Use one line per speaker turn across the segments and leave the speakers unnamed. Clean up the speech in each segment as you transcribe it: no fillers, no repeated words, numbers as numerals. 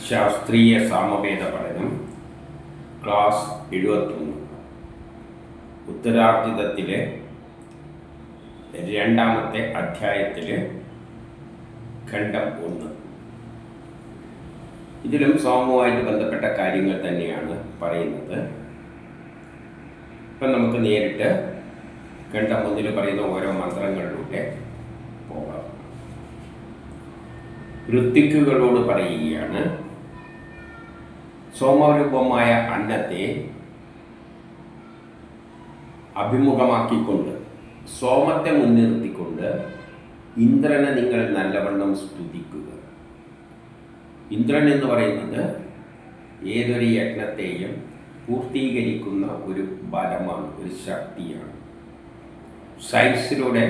ശാസ്ത്രീയ സാമവേദ പഠനം ക്ലാസ് 71 ഉത്തരാർജിതത്തിലെ രണ്ടാമത്തെ അധ്യായത്തിലെ ഖണ്ഡം 1. ഇതിലും സോമവുമായിട്ട് ബന്ധപ്പെട്ട കാര്യങ്ങൾ തന്നെയാണ് പറയുന്നത്. ഇപ്പം നമുക്ക് നേരിട്ട് ഖണ്ഡം 1 പറയുന്ന ഓരോ മന്ത്രങ്ങളിലൂടെ പോകാം. ഋത്വിക്കുകളോട് പറയുകയാണ്, സോമരൂപമായ അന്നത്തെ അഭിമുഖമാക്കിക്കൊണ്ട്, സോമത്തെ മുൻനിർത്തിക്കൊണ്ട് ഇന്ദ്രനെ നിങ്ങൾ നല്ലവണ്ണം സ്തുതിക്കുക. ഇന്ദ്രൻ എന്ന് പറയുന്നത് ഏതൊരു യജ്ഞത്തെയും പൂർത്തീകരിക്കുന്ന ഒരു ബലമാണ്, ഒരു ശക്തിയാണ്. സയൻസിലൂടെ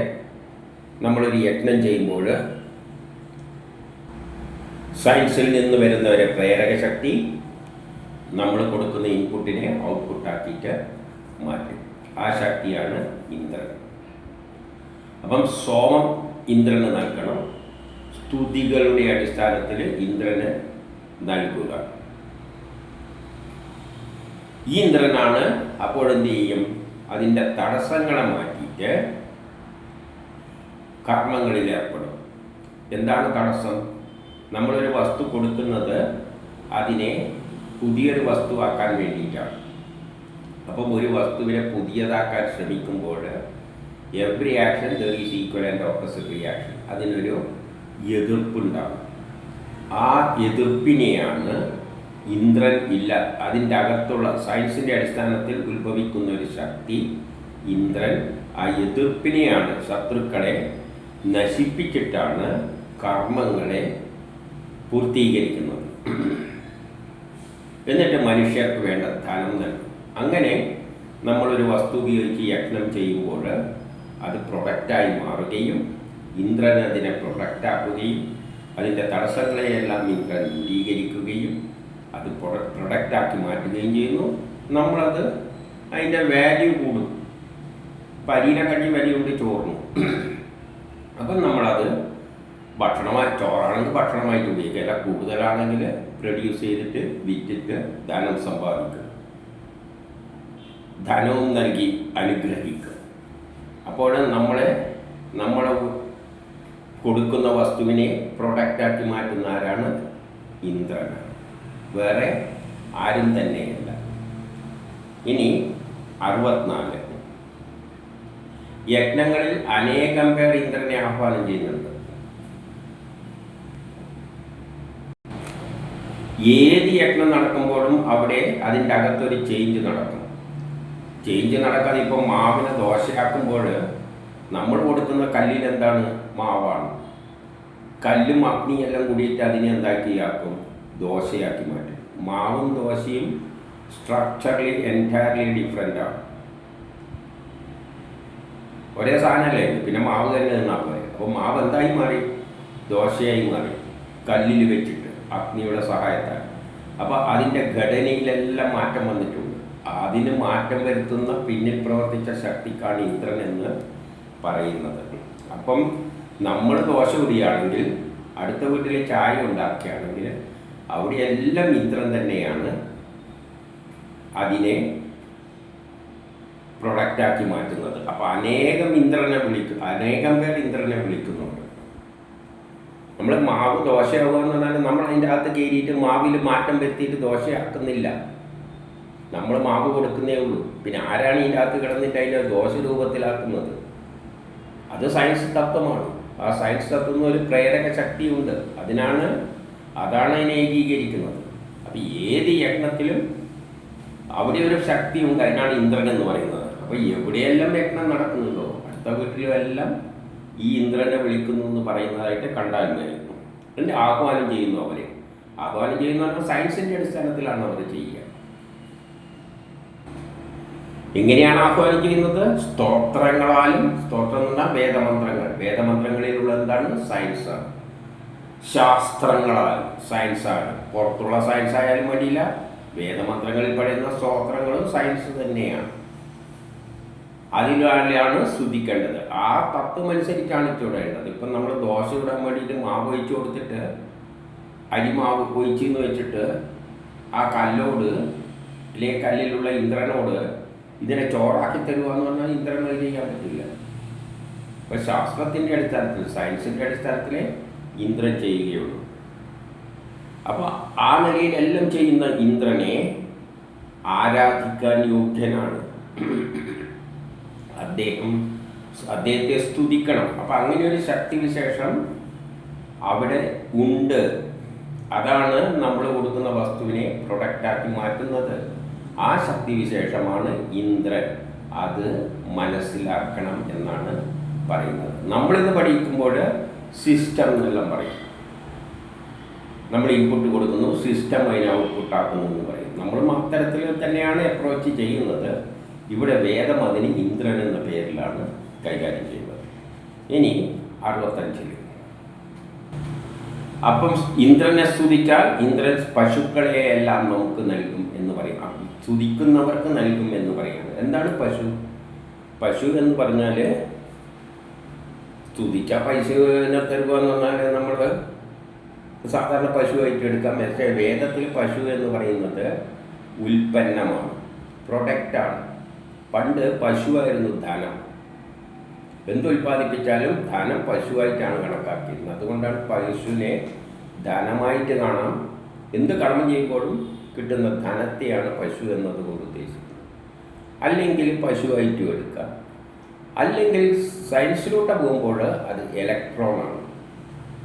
നമ്മളൊരു യജ്ഞം ചെയ്യുമ്പോൾ സയൻസിൽ നിന്ന് വരുന്ന ഒരു പ്രേരക ശക്തി നമ്മൾ കൊടുക്കുന്ന ഇൻപുട്ടിനെ ഔട്ട്പുട്ടാക്കിയിട്ട് മാറ്റും. ആ ശക്തിയാണ് ഇന്ദ്രൻ. അപ്പം സോമം ഇന്ദ്രന് നൽകണം. സ്തുതികളുടെ അടിസ്ഥാനത്തിൽ ഇന്ദ്രന് നൽകുക. ഈ ഇന്ദ്രനാണ് അപ്പോഴെന്ത് ചെയ്യും? അതിൻ്റെ തടസ്സങ്ങളെ മാറ്റിയിട്ട് കർമ്മങ്ങളിൽ ഏർപ്പെടും. എന്താണ് തടസ്സം? നമ്മളൊരു വസ്തു കൊടുക്കുന്നത് അതിനെ പുതിയൊരു വസ്തുവാക്കാൻ വേണ്ടിയിട്ടാണ്. അപ്പം ഒരു വസ്തുവിനെ പുതിയതാക്കാൻ ശ്രമിക്കുമ്പോൾ every action there is equal and opposite reaction. അതിനൊരു എതിർപ്പുണ്ടാകും. ആ എതിർപ്പിനെയാണ് ഇന്ദ്രൻ ഇല്ല, അതിൻ്റെ അകത്തുള്ള സയൻസിൻ്റെ അടിസ്ഥാനത്തിൽ ഉത്ഭവിക്കുന്ന ഒരു ശക്തി ഇന്ദ്രൻ. ആ എതിർപ്പിനെയാണ്, ശത്രുക്കളെ നശിപ്പിച്ചിട്ടാണ് കർമ്മങ്ങളെ പൂർത്തീകരിക്കുന്നത്. എന്നിട്ട് മനുഷ്യർക്ക് വേണ്ട ധനം നൽകും. അങ്ങനെ നമ്മളൊരു വസ്തു ഉപയോഗിച്ച് യജ്ഞം ചെയ്യുമ്പോൾ അത് പ്രൊഡക്റ്റായി മാറുകയും ഇന്ദ്രൻ അതിനെ പ്രൊഡക്റ്റാക്കുകയും അതിൻ്റെ തടസ്സങ്ങളെയെല്ലാം ഇന്ദ്രൻ ദൂരീകരിക്കുകയും അത് പ്രൊഡക്റ്റാക്കി മാറ്റുകയും ചെയ്യുന്നു. നമ്മളത് അതിൻ്റെ വാല്യൂ കൂടും. പരീനെ കഴിഞ്ഞ് വലിയുണ്ട് ചോറിന്. അപ്പം നമ്മളത് ഭക്ഷണമായി, ചോറാണെങ്കിൽ ഭക്ഷണമായിട്ട് ഉപയോഗിക്കുക, അല്ല കൂടുതലാണെങ്കിൽ പ്രൊഡ്യൂസ് ചെയ്തിട്ട് വിറ്റിട്ട് ധനം സമ്പാദിക്കുക, ധനവും നൽകി അനുഗ്രഹിക്കുക. അപ്പോൾ നമ്മളെ കൊടുക്കുന്ന വസ്തുവിനെ പ്രൊഡക്റ്റാക്കി മാറ്റുന്ന ആരാണ്? ഇന്ദ്രനാണ്, വേറെ ആരും തന്നെയല്ല. ഇനി 64. യജ്ഞങ്ങളിൽ അനേകം പേർ ഇന്ദ്രനെ ആഹ്വാനം ചെയ്യുന്നുണ്ട്. ഏത് യജ്ഞം നടക്കുമ്പോഴും അവിടെ അതിൻ്റെ അകത്തൊരു ചേഞ്ച് നടക്കും. ചേഞ്ച് നടക്കാതെ ഇപ്പം മാവിനെ ദോശയാക്കുമ്പോൾ നമ്മൾ കൊടുക്കുന്ന കല്ലിൽ എന്താണ്? മാവാണ്. കല്ലും അഗ്നിയെല്ലാം കൂടിയിട്ട് അതിനെ എന്താക്കിയാക്കും? ദോശയാക്കി മാറ്റും. മാവും ദോശയും സ്ട്രക്ചറലി എൻറ്റയർലി ഡിഫറെൻ്റാണ്. ഒരേ സാധനമല്ലേ, പിന്നെ മാവ് തന്നെ നിന്നാൽ പോലെ. അപ്പോൾ മാവ് എന്തായി മാറി? ദോശയായി മാറി, കല്ലിൽ വെച്ചിട്ട് അഗ്നിയുടെ സഹായത്താൽ. അപ്പോൾ അതിൻ്റെ ഘടനയിലെല്ലാം മാറ്റം വന്നിട്ടുണ്ട്. അതിന് മാറ്റം വരുത്തുന്ന പിന്നിൽ പ്രവർത്തിച്ച ശക്തിക്കാണ് ഇന്ദ്രൻ എന്ന് പറയുന്നത്. അപ്പം നമ്മൾ ദോശ ഉരിയാണെങ്കിൽ, അടുത്ത വീട്ടിൽ ചായ ഉണ്ടാക്കുകയാണെങ്കിൽ അവിടെയെല്ലാം ഇന്ദ്രൻ തന്നെയാണ് അതിനെ പ്രൊഡക്റ്റാക്കി മാറ്റുന്നത്. അപ്പോൾ അനേകം പേർ ഇന്ദ്രനെ വിളിക്കുന്നുണ്ട്. നമ്മൾ മാവ് ദോശയാവുക എന്ന് പറഞ്ഞാൽ നമ്മൾ അതിൻ്റെ അകത്ത് കയറിയിട്ട് മാവിൽ മാറ്റം വരുത്തിയിട്ട് ദോശയാക്കുന്നില്ല. നമ്മൾ മാവ് കൊടുക്കുന്നേ ഉള്ളൂ. പിന്നെ ആരാണ് ഇതിൻ്റെ അകത്ത് കിടന്നിട്ട് അതിൻ്റെ ദോശ രൂപത്തിലാക്കുന്നത്? അത് സയൻസ് തത്വമാണ്. ആ സയൻസ് തത്വം ഒരു പ്രേരക ശക്തിയുണ്ട്. അതാണ് അതിനെ ഏകീകരിക്കുന്നത്. അപ്പം ഏത് യജ്ഞത്തിലും അവിടെ ഒരു ശക്തി ഉണ്ട്. അതിനാണ് ഇന്ദ്രൻ എന്ന് പറയുന്നത്. അപ്പോൾ എവിടെയെല്ലാം യജ്ഞം നടക്കുന്നുണ്ടോ അടുത്ത വീട്ടിലും എല്ലാം ഈ ഇന്ദ്രനെ വിളിക്കുന്നു എന്ന് പറയുന്നതായിട്ട് കണ്ടാൽ കഴിയുന്നു. എന്നിട്ട് ആഹ്വാനം ചെയ്യുന്നു. ആഹ്വാനം ചെയ്യുന്ന സയൻസിൻ്റെ അടിസ്ഥാനത്തിലാണ് അവർ ചെയ്യുക. എങ്ങനെയാണ് ആഹ്വാനം ചെയ്യുന്നത്? സ്തോത്രങ്ങളാലും. സ്തോത്രം എന്ന വേദമന്ത്രങ്ങളിലുള്ള എന്താണ്? സയൻസാണ്. ശാസ്ത്രങ്ങളാലും സയൻസാണ്. പുറത്തുള്ള സയൻസ് ആയാലും വേണ്ടിയില്ല, വേദമന്ത്രങ്ങളിൽ പറയുന്ന സ്തോത്രങ്ങളും സയൻസ് തന്നെയാണ്. അതിലാണ് സ്തുതിക്കേണ്ടത്. ആ തത്വം അനുസരിച്ചാണ് ചുടേണ്ടത്. ഇപ്പം നമ്മൾ ദോശ ഇടാൻ വേണ്ടിയിട്ട് മാവ് ഒഴിച്ചു കൊടുത്തിട്ട് അരിമാവ് കൊഴിച്ചെന്ന് വെച്ചിട്ട് ആ കല്ലോട് അല്ലെങ്കിൽ കല്ലിലുള്ള ഇന്ദ്രനോട് ഇതിനെ ചോറാക്കി തരുക എന്ന് പറഞ്ഞാൽ ഇന്ദ്രൻ അത് ചെയ്യാൻ പറ്റില്ല. അപ്പോൾ ശാസ്ത്രത്തിൻ്റെ അടിസ്ഥാനത്തിൽ, സയൻസിൻ്റെ അടിസ്ഥാനത്തിൽ ഇന്ദ്രൻ ചെയ്യുകയുള്ളൂ. അപ്പോൾ ആ നിലയിലെല്ലാം ചെയ്യുന്ന ഇന്ദ്രനെ ആരാധിക്കാൻ യോഗ്യനാണ്. അദ്ദേഹത്തെ സ്തുതിക്കണം. അപ്പം അങ്ങനെ ഒരു ശക്തിവിശേഷം അവിടെ ഉണ്ട്. അതാണ് നമ്മൾ കൊടുക്കുന്ന വസ്തുവിനെ പ്രൊഡക്റ്റാക്കി മാറ്റുന്നത്. ആ ശക്തിവിശേഷമാണ് ഇന്ദ്രൻ. അത് മനസ്സിലാക്കണം എന്നാണ് പറയുന്നത്. നമ്മളിന്ന് പഠിക്കുമ്പോൾ സിസ്റ്റം എന്നെല്ലാം പറയും. നമ്മൾ ഇൻപുട്ട് കൊടുക്കുന്നു, സിസ്റ്റം അതിനെ ഔട്ട്പുട്ട് ആക്കുന്നു എന്ന് പറയും. നമ്മളും അത്തരത്തിൽ തന്നെയാണ് അപ്രോച്ച് ചെയ്യുന്നത്. ഇവിടെ വേദം അതിന് ഇന്ദ്രൻ എന്ന പേരിലാണ് കൈകാര്യം ചെയ്യുന്നത്. ഇനി 65 അപ്പം ഇന്ദ്രനെ സ്തുതിച്ചാൽ ഇന്ദ്രൻ പശുക്കളെ എല്ലാം നമുക്ക് നൽകും എന്ന് പറയും. സ്തുതിക്കുന്നവർക്ക് നൽകും എന്ന് പറയുന്നത്. എന്താണ് പശു? പശു എന്ന് പറഞ്ഞാൽ സ്തുതിച്ച പശുവിനെ തരുക എന്ന് പറഞ്ഞാൽ നമ്മൾ സാധാരണ പശുവായിട്ട് എടുക്കാം. പക്ഷേ വേദത്തിൽ പശു എന്ന് പറയുന്നത് ഉൽപ്പന്നമാണ്, പ്രൊഡക്റ്റാണ്. പണ്ട് പശുവായിരുന്നു ധനം. എന്തുൽപ്പാദിപ്പിച്ചാലും ധനം പശുവായിട്ടാണ് കണക്കാക്കിയിരുന്നത്. അതുകൊണ്ടാണ് പശുവിനെ ധനമായിട്ട് കാണാം. എന്ത് കർമ്മം ചെയ്യുമ്പോഴും കിട്ടുന്ന ധനത്തെയാണ് പശു എന്നതുകൊണ്ട് ഉദ്ദേശിക്കുന്നത്. അല്ലെങ്കിൽ പശുവായിട്ടും എടുക്കാം. അല്ലെങ്കിൽ സയൻസിലോട്ട് പോകുമ്പോൾ അത് ഇലക്ട്രോണാണ്,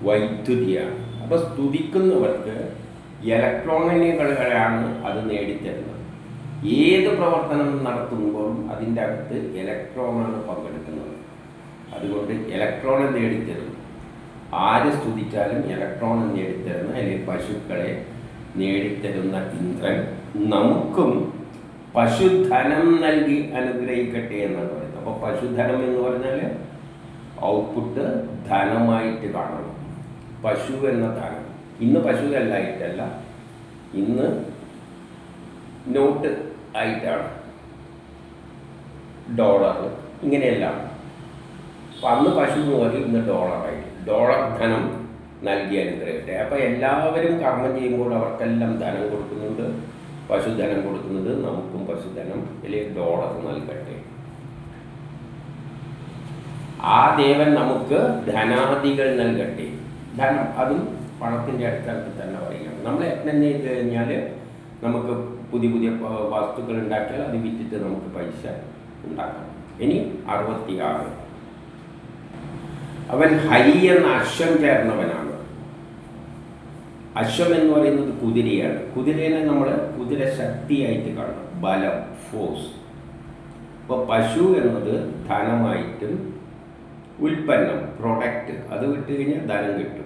വൈദ്യുതിയാണ്. അപ്പോൾ സ്തുതിക്കുന്നവർക്ക് ഇലക്ട്രോണുകളാണ് അത് നേടിത്തരുന്നത്. ഏത് പ്രവർത്തനം നടത്തുമ്പോഴും അതിൻ്റെ അകത്ത് ഇലക്ട്രോണാണ് പങ്കെടുക്കുന്നത്. അതുകൊണ്ട് ഇലക്ട്രോണെ നേടിത്തരുന്നു. ആര് സ്തുതിച്ചാലും ഇലക്ട്രോണെ നേടിത്തരുന്ന, അല്ലെങ്കിൽ പശുക്കളെ നേടിത്തരുന്ന ഇന്ദ്രൻ നമുക്കും പശുധനം നൽകി അനുഗ്രഹിക്കട്ടെ എന്നാണ് പറയുന്നത്. അപ്പോൾ പശുധനം എന്ന് പറഞ്ഞാൽ ഔട്ട്പുട്ട് ധനമായിട്ട് കാണണം. പശു എന്ന ധനം ഇന്ന് പശുവല്ലായിട്ടല്ല, ഇന്ന് നോട്ട് ആയിട്ടാണ്, ഡോളർ ഇങ്ങനെയെല്ലാം. അപ്പം അന്ന് പശു എന്ന് പറയും, ഇന്ന് ഡോളറായിട്ട്. ഡോളർ ധനം നൽകി അനുഗ്രഹിക്കട്ടെ. അപ്പം എല്ലാവരും കർമ്മം ചെയ്യുമ്പോൾ അവർക്കെല്ലാം ധനം കൊടുക്കുന്നുണ്ട്, പശുധനം കൊടുക്കുന്നത്. നമുക്കും പശുധനം അല്ലെങ്കിൽ ഡോളർ നൽകട്ടെ. ആ ദേവൻ നമുക്ക് ധനാദികൾ നൽകട്ടെ. ധനം അതും പണത്തിൻ്റെ അടിസ്ഥാനത്തിൽ തന്നെ പറയുകയാണ്. നമ്മൾ യജ്ഞം ചെയ്ത് കഴിഞ്ഞാൽ നമുക്ക് പുതിയ പുതിയ വസ്തുക്കൾ ഉണ്ടാക്കിയാൽ അത് വിറ്റിട്ട് നമുക്ക് പൈസ ഉണ്ടാക്കാം. ഇനി 66 അവൻ ഹരി എന്ന അശ്വം ചേർന്നവനാണ്. അശ്വം എന്ന് പറയുന്നത് കുതിരയാണ്. കുതിരേനെ നമ്മൾ കുതിര ശക്തിയായിട്ട് കാണണം, ബലം, ഫോഴ്സ്. അപ്പോൾ പശു എന്നത് ധനമായിട്ടും ഉൽപ്പന്നം, പ്രൊഡക്റ്റ്, അത് വിട്ട് കഴിഞ്ഞാൽ ധനം കിട്ടും.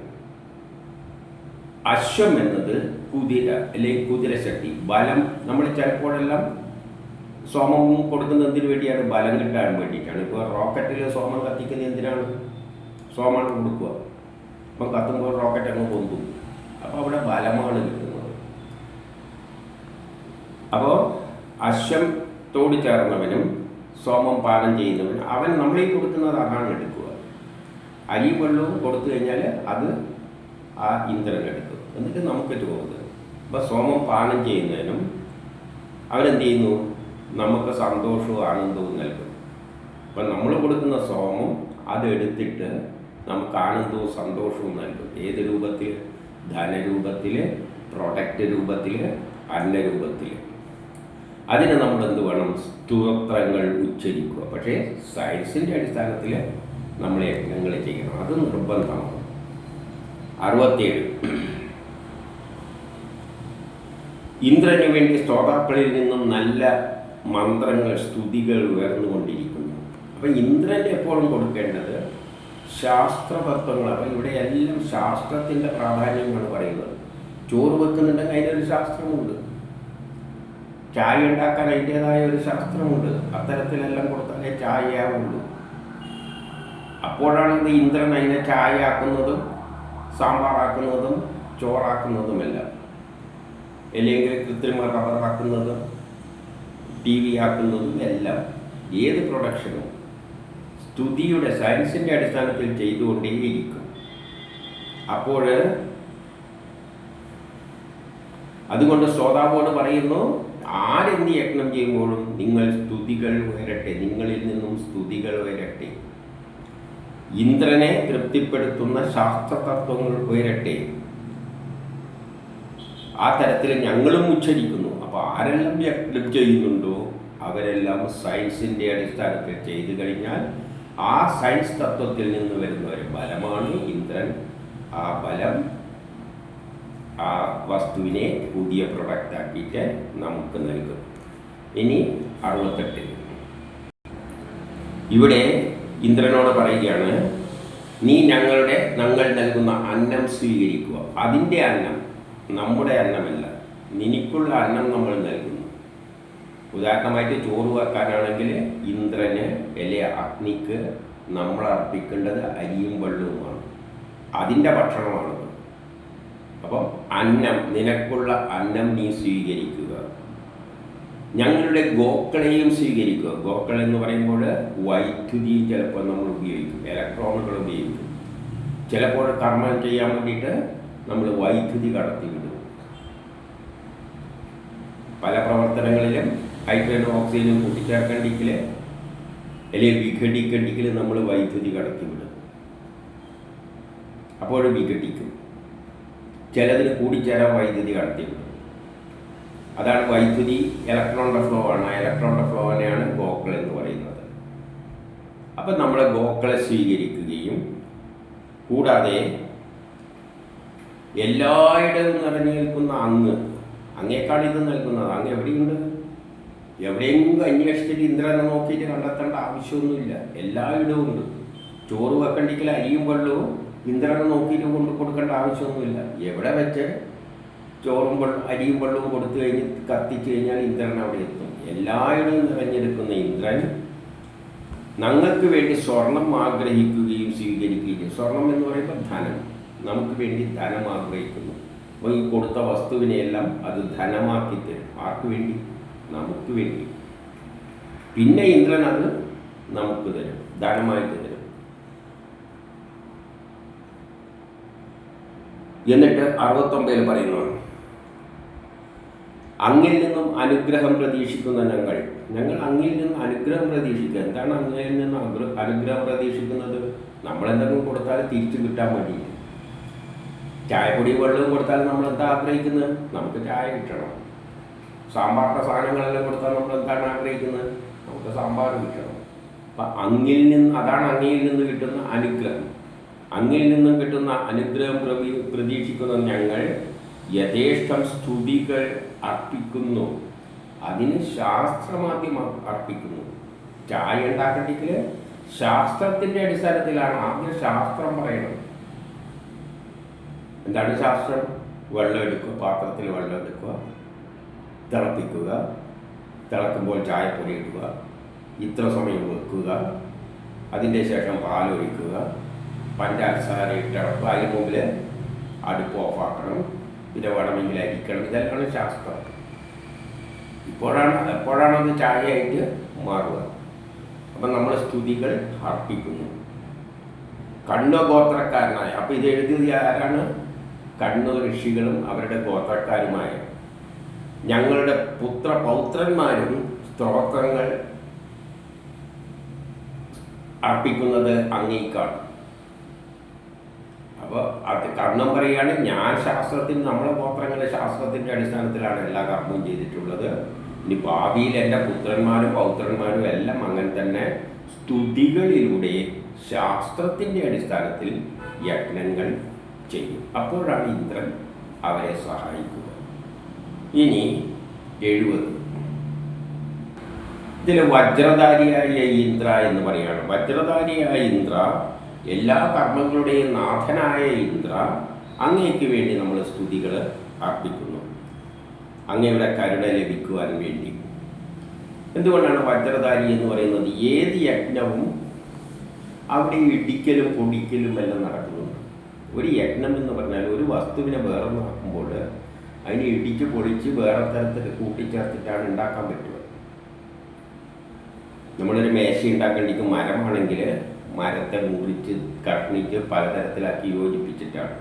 അശ്വം എന്നത് കുതിര അല്ലെങ്കിൽ കുതിരശക്തി, ബലം. നമ്മൾ ചിലപ്പോഴെല്ലാം സോമം കൊടുക്കുന്നതിന് വേണ്ടിയാണ്, ബലം കിട്ടാൻ വേണ്ടിയിട്ടാണ്. ഇപ്പോൾ റോക്കറ്റിൽ സോമം കത്തിക്കുന്നത് എന്തിനാണ്? സോമാണ് കൊടുക്കുക. അപ്പം കത്തുമ്പോൾ റോക്കറ്റ് അങ്ങ് പൊന്തും. അപ്പോൾ അവിടെ ബലമാണ് കിട്ടുന്നത്. അപ്പോൾ അശ്വത്തോട് ചേർന്നവനും സോമം പാനം ചെയ്യുന്നവനും അവൻ നമ്മളീ കൊടുക്കുന്നത് അതാണ് എടുക്കുക. അരിയും വെള്ളവും കൊടുത്തു കഴിഞ്ഞാൽ അത് ആ ഇന്ദ്രൻ എടുക്കും, എന്നിട്ട് നമുക്കിട്ട് പോകുന്നത്. അപ്പോൾ സോമം പാനം ചെയ്യുന്നതിനും അവരെന്ത് ചെയ്യുന്നു? നമുക്ക് സന്തോഷവും ആനന്ദവും നൽകും. അപ്പം നമ്മൾ കൊടുക്കുന്ന സോമം അതെടുത്തിട്ട് നമുക്ക് ആനന്ദവും സന്തോഷവും നൽകും. ഏത് രൂപത്തിൽ? ധനരൂപത്തിൽ, പ്രൊഡക്റ്റ് രൂപത്തിൽ, അന്നരൂപത്തിൽ. അതിന് നമ്മൾ എന്ത് വേണം? സ്തോത്രങ്ങൾ ഉച്ചരിക്കുക. പക്ഷേ സയൻസിൻ്റെ അടിസ്ഥാനത്തിൽ നമ്മൾ യജ്ഞങ്ങൾ ചെയ്യണം, അത് നിർബന്ധമാണ്. 67 ഇന്ദ്രന് വേണ്ടി സ്തോതാക്കളിൽ നിന്നും നല്ല മന്ത്രങ്ങൾ, സ്തുതികൾ ഉയർന്നുകൊണ്ടിരിക്കുന്നു. അപ്പം ഇന്ദ്രൻ എപ്പോഴും കൊടുക്കേണ്ടത് ശാസ്ത്രതത്വങ്ങൾ. അപ്പം ഇവിടെ എല്ലാം ശാസ്ത്രത്തിൻ്റെ പ്രാധാന്യമാണ് പറയുന്നത്. ചോറ് വെക്കുന്നുണ്ടെങ്കിൽ അതിനൊരു ശാസ്ത്രമുണ്ട്, ചായ ഉണ്ടാക്കാൻ അതിൻ്റേതായ ഒരു ശാസ്ത്രമുണ്ട്. അത്തരത്തിലെല്ലാം കൊടുത്താലേ ചായയാവുള്ളൂ. അപ്പോഴാണ് ഇത് ഇന്ദ്രൻ അതിനെ ചായ ആക്കുന്നതും സാമ്പാറാക്കുന്നതും ചോറാക്കുന്നതുമെല്ലാം, അല്ലെങ്കിൽ കൃത്രിമ റബ്ബറാക്കുന്നതും TV ആക്കുന്നതും എല്ലാം. ഏത് പ്രൊഡക്ഷനും സ്തുതിയുടെ സയൻസിൻ്റെ അടിസ്ഥാനത്തിൽ ചെയ്തുകൊണ്ടേയിരിക്കും. അപ്പോൾ അതുകൊണ്ട് ശ്രോതാവോട് പറയുന്നു, ആരെന്ത് യജ്ഞം ചെയ്യുമ്പോഴും നിങ്ങൾ സ്തുതികൾ ഉയരട്ടെ, നിങ്ങളിൽ നിന്നും സ്തുതികൾ ഉയരട്ടെ, ഇന്ദ്രനെ തൃപ്തിപ്പെടുത്തുന്ന ശാസ്ത്രതത്വങ്ങൾ ഉയരട്ടെ. ആ തരത്തിൽ ഞങ്ങളും ഉച്ചരിക്കുന്നു. അപ്പോൾ ആരെല്ലാം യജ്ഞം ചെയ്യുന്നുണ്ടോ അവരെല്ലാം സയൻസിൻ്റെ അടിസ്ഥാനത്തിൽ ചെയ്തു കഴിഞ്ഞാൽ ആ സയൻസ് തത്വത്തിൽ നിന്ന് വരുന്ന ഒരു ബലമാണ് ഇന്ദ്രൻ. ആ ബലം ആ വസ്തുവിനെ പുതിയ പ്രൊഡക്റ്റ് ആക്കിയിട്ട് നമുക്ക് നൽകും. ഇനി 68 ഇവിടെ ഇന്ദ്രനോട് പറയുകയാണ്, നീ ഞങ്ങൾ നൽകുന്ന അന്നം സ്വീകരിക്കുക. അതിൻ്റെ അന്നം നമ്മുടെ അന്നമല്ല, നിനക്കുള്ള അന്നം നമ്മൾ നൽകുന്നു. ഉദാഹരണമായിട്ട് ചോറ് വെക്കാനാണെങ്കിൽ ഇന്ദ്രന് അല്ലെ അഗ്നിക്ക് നമ്മൾ അർപ്പിക്കേണ്ടത് അരിയും വെള്ളവുമാണ്, അതിൻ്റെ ഭക്ഷണമാണത്. അപ്പം അന്നം, നിനക്കുള്ള അന്നം നീ സ്വീകരിക്കുക. ഞങ്ങളുടെ ഗോക്കളെയും സ്വീകരിക്കുക. ഗോക്കൾ എന്ന് പറയുമ്പോൾ വൈദ്യുതി ചിലപ്പോൾ നമ്മൾ ഉപയോഗിക്കും, ഇലക്ട്രോണുകൾ ഉപയോഗിക്കും. ചിലപ്പോൾ കർമ്മം ചെയ്യാൻ വേണ്ടിയിട്ട് നമ്മൾ വൈദ്യുതി കടത്തിവിടും. പല പ്രവർത്തനങ്ങളിലും ഹൈഡ്രജനും ഓക്സിജനും കൂട്ടിച്ചേർക്കണ്ടെങ്കിൽ അല്ലെങ്കിൽ വിഘടിക്കണ്ടെങ്കിൽ നമ്മൾ വൈദ്യുതി കടത്തിവിടും. അപ്പോൾ വിഘടിക്കും. ചിലതിന് കൂടിച്ചേരാൻ വൈദ്യുതി കടത്തിവിടും. അതാണ് വൈദ്യുതി. ഇലക്ട്രോണിൻ്റെ ഫ്ലോ ആണ്. ആ ഇലക്ട്രോണിൻ്റെ ഫ്ലോവിനെയാണ് ഗോക്കൾ എന്ന് പറയുന്നത്. അപ്പം നമ്മൾ ഗോക്കളെ സ്വീകരിക്കുകയും കൂടാതെ എല്ലായിടവും നിറഞ്ഞു നിൽക്കുന്ന അങ്ങേക്കാൾ ഇത് നൽകുന്നത്. അങ്ങ് എവിടെയുണ്ട്? എവിടെയെങ്കിലും അന്വേഷിച്ചിട്ട് ഇന്ദ്രനെ നോക്കിയിട്ട് കണ്ടെത്തേണ്ട ആവശ്യമൊന്നുമില്ല. എല്ലായിടവും ഉണ്ട്. ചോറ് വെക്കണ്ടെങ്കിൽ അരിയും വെള്ളവും ഇന്ദ്രനെ നോക്കിയിട്ട് കൊണ്ട് കൊടുക്കേണ്ട ആവശ്യമൊന്നുമില്ല. എവിടെ വെച്ച് ചോറും അരിയും വെള്ളവും കൊടുത്തു കഴിഞ്ഞ് കത്തിച്ചു കഴിഞ്ഞാൽ ഇന്ദ്രൻ അവിടെ എത്തും. എല്ലായിടവും നിറഞ്ഞെടുക്കുന്ന ഇന്ദ്രൻ ഞങ്ങൾക്ക് വേണ്ടി സ്വർണം ആഗ്രഹിക്കുകയും സ്വീകരിക്കുകയും. സ്വർണം എന്ന് പറയുമ്പോൾ ധനം. നമുക്ക് വേണ്ടി ധനം ആഗ്രഹിക്കുന്നു. അപ്പോൾ ഈ കൊടുത്ത വസ്തുവിനെയെല്ലാം അത് ധനമാക്കി തരും. ആർക്ക് വേണ്ടി? നമുക്ക് വേണ്ടി. പിന്നെ ഇന്ദ്രൻ അത് നമുക്ക് തരും, ധനമായിട്ട് തരും. എന്നിട്ട് 69 പറയുന്നു, അങ്ങിൽ നിന്നും അനുഗ്രഹം പ്രതീക്ഷിക്കുന്ന ഞങ്ങൾ അങ്ങിൽ നിന്ന് അനുഗ്രഹം പ്രതീക്ഷിക്കുക. എന്താണ് അങ്ങിൽ നിന്ന് അനുഗ്രഹം പ്രതീക്ഷിക്കുന്നത്? നമ്മളെന്തെങ്കിലും കൊടുത്താൽ തിരിച്ചു കിട്ടാൻ വേണ്ടിയിട്ട്. ചായപ്പൊടി വെള്ളവും കൊടുത്താൽ നമ്മൾ എന്താ ആഗ്രഹിക്കുന്നത്? നമുക്ക് ചായ കിട്ടണം. സാമ്പാറിൻ്റെ സാധനങ്ങളെല്ലാം കൊടുത്താൽ നമ്മൾ എന്താണ് ആഗ്രഹിക്കുന്നത്? നമുക്ക് സാമ്പാർ കിട്ടണം. അപ്പം അതാണ് അങ്ങിൽ നിന്ന് കിട്ടുന്ന അനുഗ്രഹം. അങ്ങിൽ നിന്നും കിട്ടുന്ന അനുഗ്രഹം പ്രതീക്ഷിക്കുന്ന ഞങ്ങൾ യഥേഷ്ടം സ്തുതികൾ അർപ്പിക്കുന്നു. അതിന് ശാസ്ത്രമാദ്യം അർപ്പിക്കുന്നു. ചായ ഉണ്ടാക്കണമെങ്കിൽ ശാസ്ത്രത്തിൻ്റെ അടിസ്ഥാനത്തിലാണ്. ആദ്യം ശാസ്ത്രം പറയണം. എന്താണ് ശാസ്ത്രം? വെള്ളം എടുക്കുക, പാത്രത്തിൽ വെള്ളം എടുക്കുക, തിളപ്പിക്കുക, തിളക്കുമ്പോൾ ചായപ്പൊടി ഇടുക, ഇത്ര സമയം വെക്കുക, അതിൻ്റെ ശേഷം പാലൊഴിക്കുക, പഞ്ചസാര ഇട്ടിറക്കുക, അതിന് മുമ്പിൽ അടുപ്പ് ഓഫാക്കണം, പിന്നെ വേണമെങ്കിൽ അരിക്കണം. ഇതെല്ലാം ശാസ്ത്രം. എപ്പോഴാണത് ചായയായിട്ട് മാറുക? അപ്പം നമ്മൾ സ്തുതികൾ അർപ്പിക്കുന്നു. കണ്ണു ഗോത്രക്കാരനായ, അപ്പം ഇത് എഴുതിയത് ആരാണ്? കണ്ണു ഋഷികളും അവരുടെ ഗോത്രക്കാരുമായ ഞങ്ങളുടെ പൗത്രന്മാരും സ്തോത്രങ്ങൾ അർപ്പിക്കുന്നത് അങ്ങേക്കാണ്. അപ്പോൾ അത് കർണം പറയുകയാണ്, ഞാൻ നമ്മളെ ഗോത്രങ്ങളുടെ ശാസ്ത്രത്തിൻ്റെ അടിസ്ഥാനത്തിലാണ് എല്ലാ കർമ്മവും ചെയ്തിട്ടുള്ളത്. ഇനി ഭാവിയിൽ എൻ്റെ പുത്രന്മാരും പൗത്രന്മാരും എല്ലാം അങ്ങനെ തന്നെ സ്തുതികളിലൂടെ ശാസ്ത്രത്തിൻ്റെ അടിസ്ഥാനത്തിൽ യജ്ഞങ്ങൾ ചെയ്യും. അപ്പോഴാണ് ഇന്ദ്രൻ അവരെ സഹായിക്കുക. ഇനി 70 ഇതിൽ വജ്രധാരിയായ ഇന്ദ്ര എന്ന് പറയുകയാണ്. വജ്രധാരിയായ ഇന്ദ്ര, എല്ലാ കർമ്മങ്ങളുടെയും നാഥനായ ഇന്ദ്ര, അങ്ങേക്ക് വേണ്ടി നമ്മൾ സ്തുതികൾ അർപ്പിക്കുന്നു, അങ്ങയുടെ കരുണ ലഭിക്കുവാൻ വേണ്ടി. എന്തുകൊണ്ടാണ് വജ്രധാരി എന്ന് പറയുന്നത്? ഏത് യജ്ഞവും അവിടെ ഇടിക്കലും പൊടിക്കലും എല്ലാം നടക്കുന്നുണ്ട്. ഒരു യജ്ഞം എന്ന് പറഞ്ഞാൽ ഒരു വസ്തുവിനെ വേറെ നോക്കുമ്പോൾ അതിനെ ഇടിച്ച് പൊളിച്ച് വേറെ തരത്തിൽ കൂട്ടിച്ചേർത്തിട്ടാണ് ഉണ്ടാക്കാൻ പറ്റുക. നമ്മളൊരു മേശ ഉണ്ടാക്കേണ്ടിക്ക് മരമാണെങ്കിൽ മരത്തെ മുറിച്ച് കഷ്ണിച്ച് പലതരത്തിലാക്കി യോജിപ്പിച്ചിട്ടാണ്.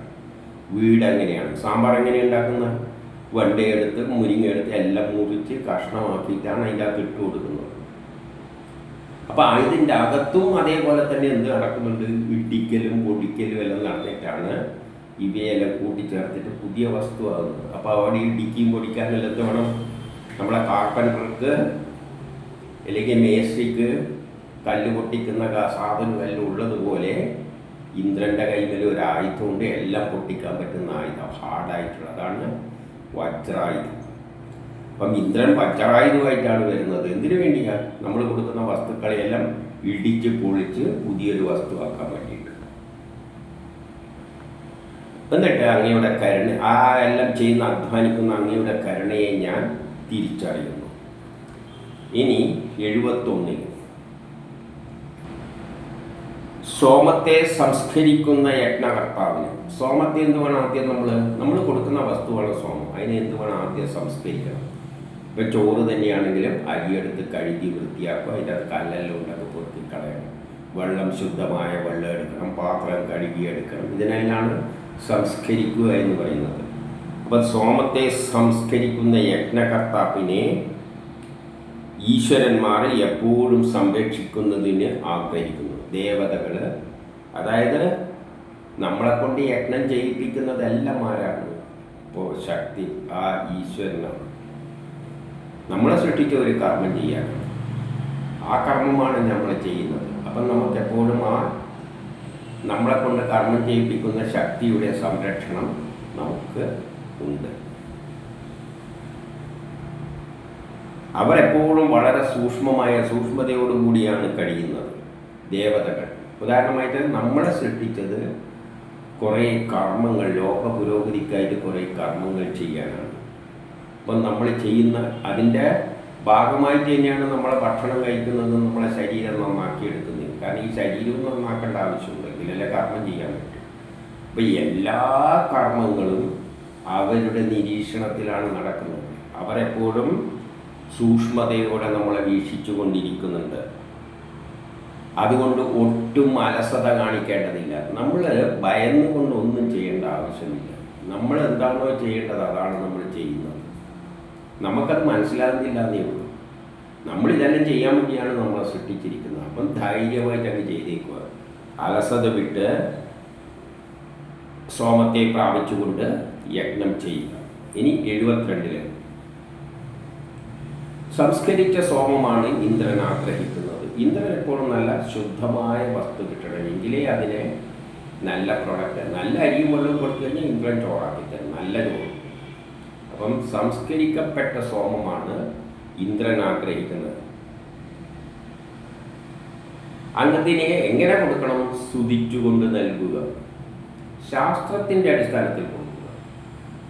വീട് എങ്ങനെയാണ്? സാമ്പാർ എങ്ങനെയാണ് ഉണ്ടാക്കുന്നത്? വെണ്ടയെടുത്ത് മുരിങ്ങയെടുത്ത് എല്ലാം മുറിച്ച് കഷ്ണമാക്കിയിട്ടാണ് അതിൻ്റെ അകത്ത് ഇട്ട് കൊടുക്കുന്നത്. അപ്പോൾ ഇതിൻ്റെ അകത്തും അതേപോലെ തന്നെ എന്ത് നടക്കുന്നുണ്ട്, ഇടിക്കലും പൊടിക്കലും എല്ലാം നടന്നിട്ടാണ് ഇവയെല്ലാം കൂട്ടിച്ചേർത്തിട്ട് പുതിയ വസ്തുവാകുന്നത്. അപ്പോൾ അവിടെ ഇടിക്കുകയും പൊടിക്കാനെല്ലാം എന്ത് വേണം, നമ്മളെ കാർപ്പൻറ്റർക്ക് അല്ലെങ്കിൽ മേസ്ത്രിക്ക് കല്ല് പൊട്ടിക്കുന്ന സാധനം എല്ലാം ഉള്ളതുപോലെ ഇന്ദ്രൻ്റെ കൈമേൽ ഒരു ആയുധമുണ്ട്, എല്ലാം പൊട്ടിക്കാൻ പറ്റുന്ന ആയുധം, ഹാർഡായിട്ടുള്ളതാണ് വജ്രായുധം. അപ്പം ഇന്ദ്രൻ വജ്രായുധമായിട്ടാണ് വരുന്നത്. എന്തിനു വേണ്ടിയാണ്? നമ്മൾ കൊടുക്കുന്ന വസ്തുക്കളെയെല്ലാം ഇടിച്ച് പൊളിച്ച് പുതിയൊരു വസ്തുവാക്കാൻ വേണ്ടിയിട്ട്. എന്നിട്ട് അങ്ങയുടെ കരുണ, ആ എല്ലാം ചെയ്യുന്ന അധ്വാനിക്കുന്ന അങ്ങയുടെ കരുണയെ ഞാൻ തിരിച്ചറിയുന്നു. ഇനി 71 സോമത്തെ സംസ്കരിക്കുന്ന യജ്ഞകർത്താവിന്. സോമത്തെ എന്ത് വേണം ആദ്യം നമ്മൾ കൊടുക്കുന്ന വസ്തുവാണ് സോമം. അതിനെ എന്ത് വേണം ആദ്യം സംസ്കരിക്കണം. ഇപ്പം ചോറ് തന്നെയാണെങ്കിലും അരിയെടുത്ത് കഴുകി വൃത്തിയാക്കുക, അതിൻ്റെ അത് കല്ലെല്ലാം ഉണ്ടൊക്കെ പൊറുക്കി കളയണം, വെള്ളം ശുദ്ധമായ വെള്ളം എടുക്കണം, പാത്രം കഴുകിയെടുക്കണം. ഇതിനെല്ലാം സംസ്കരിക്കുക എന്ന് പറയുന്നത്. അപ്പം സോമത്തെ സംസ്കരിക്കുന്ന യജ്ഞകർത്താവിനെ ഈശ്വരന്മാർ എപ്പോഴും സംരക്ഷിക്കുന്നതിന് ആഗ്രഹിക്കുന്നു. ദേവതകൾ, അതായത് നമ്മളെ കൊണ്ട് യജ്ഞം ചെയ്യിപ്പിക്കുന്നതെല്ലാം ആരാണ്? ഇപ്പോൾ ശക്തി, ആ ഈശ്വരനാണ്. നമ്മളെ സൃഷ്ടിച്ച ഒരു കർമ്മം ചെയ്യാണ്, ആ കർമ്മമാണ് നമ്മൾ ചെയ്യുന്നത്. അപ്പം നമുക്കെപ്പോഴും ആ നമ്മളെ കൊണ്ട് കർമ്മം ചെയ്യിപ്പിക്കുന്ന ശക്തിയുടെ സംരക്ഷണം നമുക്ക് ഉണ്ട്. അവരെപ്പോഴും വളരെ സൂക്ഷ്മതയോടുകൂടിയാണ് കഴിയുന്നത് ദേവതകൾ. ഉദാഹരണമായിട്ട് നമ്മളെ സൃഷ്ടിച്ചത് കുറേ കർമ്മങ്ങൾ, ലോക പുരോഗതിക്കായിട്ട് കുറേ കർമ്മങ്ങൾ ചെയ്യാനാണ്. അപ്പം നമ്മൾ ചെയ്യുന്ന അതിൻ്റെ ഭാഗമായിട്ട് തന്നെയാണ് നമ്മളെ ഭക്ഷണം കഴിക്കുന്നതും നമ്മളെ ശരീരം നന്നാക്കിയെടുക്കുന്നത്. കാരണം ഈ ശരീരവും നന്നാക്കേണ്ട ആവശ്യമുണ്ട്, ഇതിലെല്ലാം കർമ്മം ചെയ്യാൻ പറ്റും. അപ്പം എല്ലാ കർമ്മങ്ങളും അവരുടെ നിരീക്ഷണത്തിലാണ് നടക്കുന്നത്. അവരെപ്പോഴും സൂക്ഷ്മതയോടെ നമ്മളെ വീക്ഷിച്ചു കൊണ്ടിരിക്കുന്നുണ്ട്. അതുകൊണ്ട് ഒട്ടും അലസത കാണിക്കേണ്ടതില്ല. നമ്മൾ ഭയന്നുകൊണ്ട് ഒന്നും ചെയ്യേണ്ട ആവശ്യമില്ല. നമ്മൾ എന്താണോ ചെയ്യേണ്ടത് അതാണ് നമ്മൾ ചെയ്യുന്നത്. നമുക്കത് മനസ്സിലാകുന്നില്ല എന്നേ ഉള്ളൂ. നമ്മളിതെല്ലാം ചെയ്യാൻ വേണ്ടിയാണ് നമ്മളെ സൃഷ്ടിച്ചിരിക്കുന്നത്. അപ്പം ധൈര്യമായിട്ട് അങ്ങ് ചെയ്തേക്കുക, അലസത വിട്ട് സോമത്തെ പ്രാപിച്ചുകൊണ്ട് യജ്ഞം ചെയ്യുക. ഇനി 72 സംസ്കരിച്ച സോമമാണ് ഇന്ദ്രൻ ആഗ്രഹിക്കുന്നത്. ഇന്ദ്രൻ എപ്പോഴും നല്ല ശുദ്ധമായ വസ്തു കിട്ടണം, എങ്കിലേ അതിനെ നല്ല പ്രൊഡക്റ്റ്, നല്ല അരിയും വെള്ളവും കൊടുത്തു കഴിഞ്ഞാൽ ഇന്ദ്രൻ ചോറാക്കി തരും, നല്ല ചോറ്. അപ്പം സംസ്കരിക്കപ്പെട്ട സോമമാണ് ഇന്ദ്രൻ ആഗ്രഹിക്കുന്നത്. അന്നതിനെ എങ്ങനെ കൊടുക്കണം? സ്തുതിച്ചുകൊണ്ട് നൽകുക, ശാസ്ത്രത്തിൻ്റെ അടിസ്ഥാനത്തിൽ കൊടുക്കുക.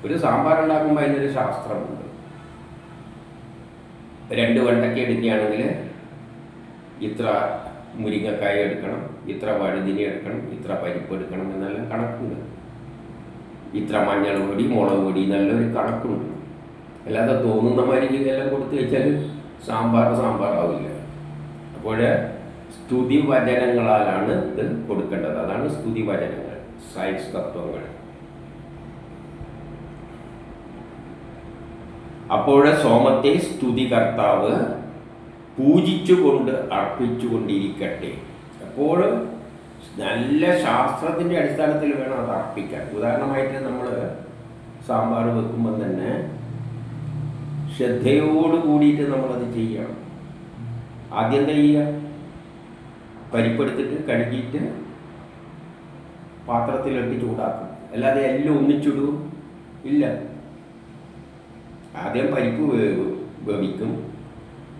ഒരു സാമ്പാർ ഉണ്ടാക്കുമ്പോൾ അതിനൊരു ശാസ്ത്രമുണ്ട്. 2 വെണ്ടയ്ക്ക എടുക്കുകയാണെങ്കിൽ ഇത്ര മുരിങ്ങക്കായ എടുക്കണം, ഇത്ര വഴുതിനി എടുക്കണം, ഇത്ര പരിപ്പ് എടുക്കണം എന്നെല്ലാം കണക്കുണ്ട്. ഇത്ര മഞ്ഞൾ പൊടി, മുളക് പൊടി നല്ലൊരു കണക്കുണ്ട്. അല്ലാതെ തോന്നുന്ന മാതിരി ഇതെല്ലാം കൊടുത്തു വെച്ചാൽ സാമ്പാറാവില്ല. അപ്പോൾ സ്തുതി വചനങ്ങളാലാണ് ഇത് കൊടുക്കേണ്ടത്. അതാണ് സ്തുതി വചനങ്ങൾ, സയൻസ് തത്വങ്ങൾ. അപ്പോൾ സോമത്തെ സ്തുതികർത്താവ് പൂജിച്ചുകൊണ്ട് അർപ്പിച്ചുകൊണ്ടിരിക്കട്ടെ. എപ്പോഴും നല്ല ശാസ്ത്രത്തിൻ്റെ അടിസ്ഥാനത്തിൽ വേണം അത് അർപ്പിക്കാൻ. ഉദാഹരണമായിട്ട് നമ്മൾ സാമ്പാർ വെക്കുമ്പം തന്നെ ശ്രദ്ധയോട് കൂടിയിട്ട് നമ്മളത് ചെയ്യണം. ആദ്യം എന്താ ചെയ്യുക? പരിപ്പെടുത്തിട്ട് കഴുകിയിട്ട് പാത്രത്തിലിട്ട് ചൂടാക്കും. അല്ലാതെ എല്ലാം ഒന്നിച്ചിടൂ ഇല്ല. ആദ്യം പരിപ്പ് വേവിക്കും.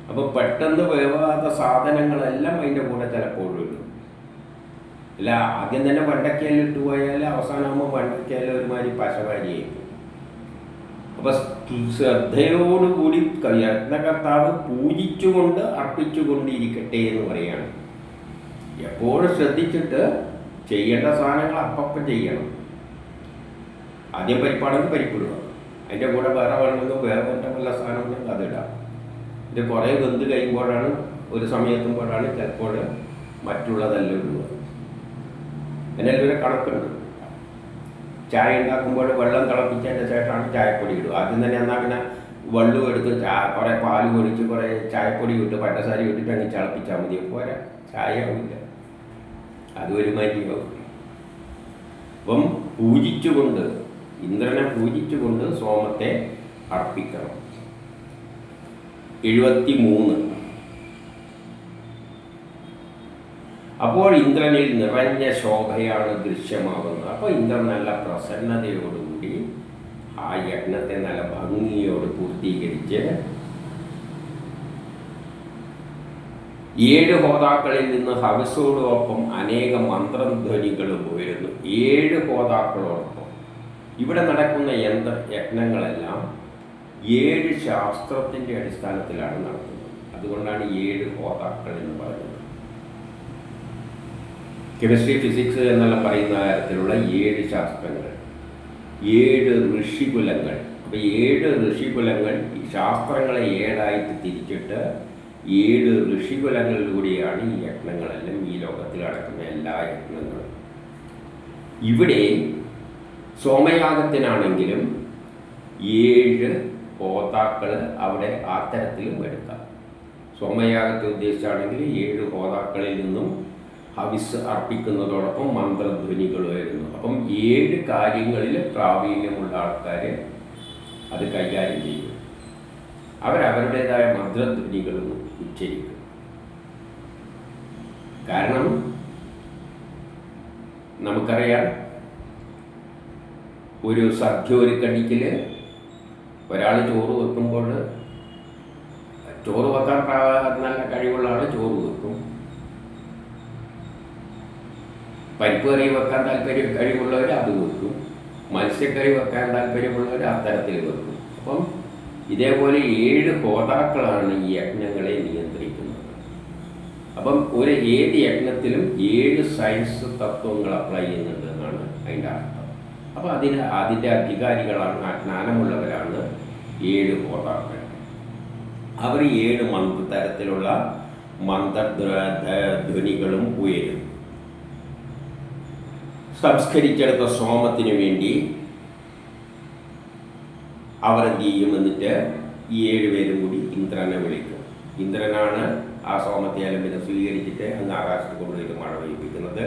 അപ്പോൾ പെട്ടെന്ന് വേവാത്ത സാധനങ്ങളെല്ലാം അതിൻ്റെ കൂടെ ചിലപ്പോഴും ഇടും. അല്ല, ആദ്യം തന്നെ വെണ്ടയ്ക്കയെല്ലാം ഇട്ട് പോയാൽ അവസാനമാകുമ്പോൾ വെണ്ടയ്ക്കയെല്ലാം ഒരുമാതിരി പശവാരിയായിരിക്കും. അപ്പോൾ ശ്രദ്ധയോടുകൂടി യജ്ഞകർത്താവ് പൂജിച്ചുകൊണ്ട് അർപ്പിച്ചുകൊണ്ടിരിക്കട്ടെ എന്ന് പറയുകയാണ്. എപ്പോഴും ശ്രദ്ധിച്ചിട്ട് ചെയ്യേണ്ട സാധനങ്ങൾ അപ്പം ചെയ്യണം. ആദ്യം പരിപ്പാണെങ്കിൽ പരിപ്പിടുക, അതിൻ്റെ കൂടെ വേറെ വേണമെങ്കിൽ വേറെ വല്ല സാധനം ഉണ്ടെങ്കിൽ അതിടാം. ഇത് കുറേ വെന്ത് കഴിയുമ്പോഴാണ്, ഒരു സമയത്തുമ്പോഴാണ് ചിലപ്പോൾ മറ്റുള്ളതെല്ലാം ഇടുക. അതിനെല്ലാം ഒരു കണക്കുണ്ട്. ചായ ഉണ്ടാക്കുമ്പോൾ വെള്ളം തിളപ്പിച്ചതിൻ്റെ ശേഷമാണ് ചായപ്പൊടി ഇടുക. ആദ്യം തന്നെ എന്നാൽ പിന്നെ വെള്ളം എടുത്ത് കുറേ പാൽ ഒഴിച്ച് കുറേ ചായപ്പൊടി ഇട്ട് പഞ്ചസാര ഇട്ടിട്ട് അങ്ങ് തിളപ്പിച്ചാൽ മതി. പോരാ, ചായ ആവില്ല, അതൊരു മരിയാവും. അപ്പം പൂജിച്ചുകൊണ്ട്, ഇന്ദ്രനെ പൂജിച്ചുകൊണ്ട് സോമത്തെ അർപ്പിക്കണം. 73. അപ്പോൾ ഇന്ദ്രനിൽ നിറഞ്ഞ ശോഭയാണ് ദൃശ്യമാകുന്നത്. അപ്പോൾ ഇന്ദ്രൻ നല്ല പ്രസന്നതയോടുകൂടി ആ യജ്ഞത്തെ നല്ല ഭംഗിയോട് പൂർത്തീകരിച്ച് 7 ഹോതാക്കളിൽ നിന്ന് ഹവിസോടൊപ്പം അനേകം മന്ത്രധ്വനികളും ഉയരുന്നു. 7 ഹോതാക്കളോടൊപ്പം ഇവിടെ നടക്കുന്ന യജ്ഞങ്ങളെല്ലാം 7 ശാസ്ത്രത്തിൻ്റെ അടിസ്ഥാനത്തിലാണ് നടത്തുന്നത്. അതുകൊണ്ടാണ് 7 ഹോതാക്കൾ എന്ന് പറയുന്നത്. കെമിസ്ട്രി, ഫിസിക്സ് എന്നെല്ലാം പറയുന്ന തരത്തിലുള്ള 7 ശാസ്ത്രങ്ങൾ, 7 ഋഷികുലങ്ങൾ. അപ്പോൾ 7 ഋഷികുലങ്ങൾ ഈ ശാസ്ത്രങ്ങളെ 7ആയിട്ട് തിരിച്ചിട്ട് 7 ഋഷികുലങ്ങളിലൂടെയാണ് ഈ യജ്ഞങ്ങളെല്ലാം, ഈ ലോകത്തിൽ നടക്കുന്ന എല്ലാ യജ്ഞങ്ങളും. ഇവിടെ സോമയാഗത്തിനാണെങ്കിലും 7 ഹോതാക്കൾ അവിടെ ആ തരത്തിലും എടുക്കാം. സോമയാഗത്തെ ഉദ്ദേശിച്ചാണെങ്കിൽ 7 ഹോതാക്കളിൽ നിന്നും ഹവിസ് അർപ്പിക്കുന്നതോടൊപ്പം മന്ത്രധ്വനികൾ വരുന്നു. അപ്പം 7 കാര്യങ്ങളിൽ പ്രാവീണ്യമുള്ള ആൾക്കാർ അത് കൈകാര്യം ചെയ്യും. അവരവരുടേതായ മന്ത്രധ്വനികളും ഉച്ചരിക്കും. കാരണം നമുക്കറിയാം, ഒരു സദ്യ ഒരു കടിക്കൽ ഒരാൾ ചോറ് വെക്കുമ്പോൾ, ചോറ് വെക്കാൻ നല്ല കഴിവുള്ള ആൾ ചോറ് വെക്കും, പരിപ്പ് കറി വെക്കാൻ കഴിവുള്ളവർ അത് വെക്കും, മത്സ്യക്കറി വെക്കാൻ താല്പര്യമുള്ളവർ അത്തരത്തിൽ വെക്കും. അപ്പം ഇതേപോലെ 7 ഹോതാക്കളാണ് ഈ യജ്ഞങ്ങളെ നിയന്ത്രിക്കുന്നത്. അപ്പം ഏത് യജ്ഞത്തിലും 7 സയൻസ് തത്വങ്ങൾ അപ്ലൈ ചെയ്യുന്നുണ്ട് എന്നാണ് അതിൻ്റെ അർത്ഥം. അപ്പോൾ അതിൻ്റെ അധികാരികളാണ്, ജ്ഞാനമുള്ളവരാണ് 7 ഹോതാക്കൾ. അവർ 7 തരത്തിലുള്ള മന്ത്രധ്വനികളും ഉയരും. സംസ്കരിച്ചെടുത്ത സോമത്തിന് വേണ്ടി അവർ എന്ത് ചെയ്യും? എന്നിട്ട് ഈ 7 പേരും കൂടി ഇന്ദ്രനെ വിളിക്കും. ഇന്ദ്രനാണ് ആ സോമത്തെ അലമ്പിനെ സ്വീകരിച്ചിട്ട് അങ്ങ് ആകാശത്ത് കൊണ്ടുപോയിട്ട് മഴ പെയ്യിപ്പിക്കുന്നത്.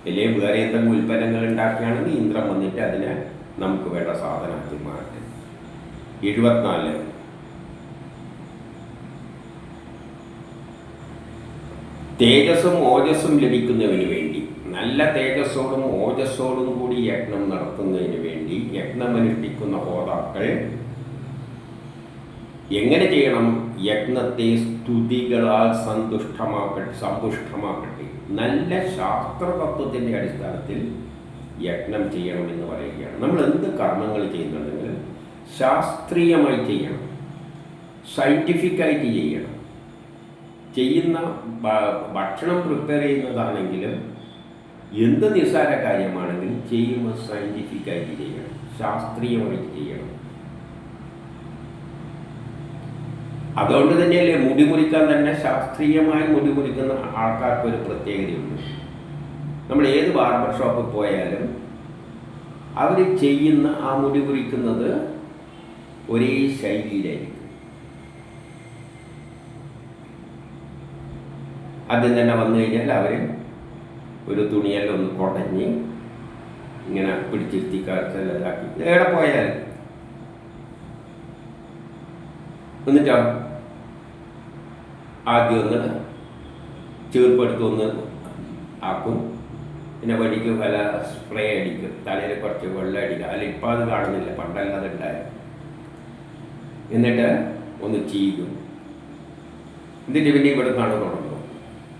അല്ലെങ്കിൽ വേറെ എന്തെങ്കിലും ഉൽപ്പന്നങ്ങൾ ഉണ്ടാക്കുകയാണെങ്കിൽ ഇന്ദ്രൻ വന്നിട്ട് അതിനെ നമുക്ക് വേണ്ട സാധനമാക്കി മാറ്റും. 74. തേജസ്സും ഓജസ്സും ലഭിക്കുന്നതിന് വേണ്ടി, നല്ല തേജസ്സോടും ഓജസ്സോടും കൂടി യജ്ഞം നടത്തുന്നതിന് വേണ്ടി യജ്ഞമനുഷ്ഠിക്കുന്ന ഹോതാക്കൾ എങ്ങനെ ചെയ്യണം? യജ്ഞത്തെ സ്തുതികളാൽ സമ്പുഷ്ടമാക്കട്ടെ. നല്ല ശാസ്ത്രതത്വത്തിൻ്റെ അടിസ്ഥാനത്തിൽ യജ്ഞം ചെയ്യണമെന്ന് പറയുകയാണ്. നമ്മൾ എന്ത് കർമ്മങ്ങൾ ചെയ്യുന്നുണ്ടെങ്കിലും ശാസ്ത്രീയമായി ചെയ്യണം, സയൻറ്റിഫിക്കായിട്ട് ചെയ്യണം. ചെയ്യുന്ന ഭക്ഷണം പ്രിപ്പയർ ചെയ്യുന്നതാണെങ്കിലും എന്ത് നിസ്സാര കാര്യമാണെങ്കിലും ചെയ്യുമ്പോൾ സയൻറ്റിഫിക്കായിട്ട് ചെയ്യണം, ശാസ്ത്രീയമായിട്ട് ചെയ്യണം. അതുകൊണ്ട് തന്നെയല്ലേ മുടി മുറിക്കാൻ തന്നെ ശാസ്ത്രീയമായി മുടി മുറിക്കുന്ന ആൾക്കാർക്കൊരു പ്രത്യേകതയുണ്ട്. നമ്മൾ ഏത് ബാർബർ ഷോപ്പിൽ പോയാലും അവർ ചെയ്യുന്ന ആ മുടി മുറിക്കുന്നത് ഒരേ ശൈലിയിലായിരിക്കും. ആദ്യം തന്നെ വന്നു കഴിഞ്ഞാൽ അവർ ഒരു തുണിയെല്ലാം ഒന്ന് കുടഞ്ഞ് ഇങ്ങനെ പിടിച്ചിരുത്തി കാഴ്ചയിലാക്കി എവിടെ പോയാലും എന്നിട്ടോ ആദ്യം ഒന്ന് ചീർപ്പെടുത്ത് ഒന്ന് ആക്കും, പിന്നെ വടിക്ക് പല സ്പ്രേ അടിക്കും, തലയിൽ കുറച്ച് വെള്ളം അടിക്കും. അതിൽ ഇപ്പം അത് കാണുന്നില്ല, പണ്ടെല്ലാം അതുണ്ടായിരുന്നു. എന്നിട്ട് ഒന്ന് ചീകും. എന്നിട്ട് പിന്നെ ഇവിടെ കാണു തുടങ്ങും.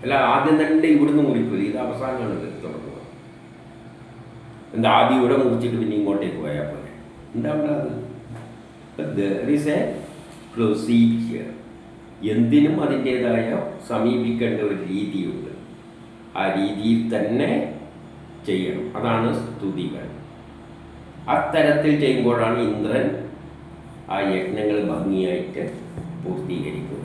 അല്ല, ആദ്യം തന്നെ ഇവിടുന്ന് മുറിക്കില്ല, ഇത് അവസാനമാണ് ഇത് തുടങ്ങുക. എന്താ ആദ്യം ഇവിടെ മുറിച്ചിട്ട് പിന്നെ ഇങ്ങോട്ടേക്ക് പോയാൽ പോലെ എന്താ ഉണ്ടാകുന്നത്? There is A procedure. എന്തിനും അതിൻ്റേതായ സമീപിക്കേണ്ട ഒരു രീതിയുണ്ട്. ആ രീതിയിൽ തന്നെ ചെയ്യണം. അതാണ് സ്തുതികൾ. അത്തരത്തിൽ ചെയ്യുമ്പോഴാണ് ഇന്ദ്രൻ ആ യജ്ഞങ്ങൾ ഭംഗിയായിട്ട് പൂർത്തീകരിക്കുക.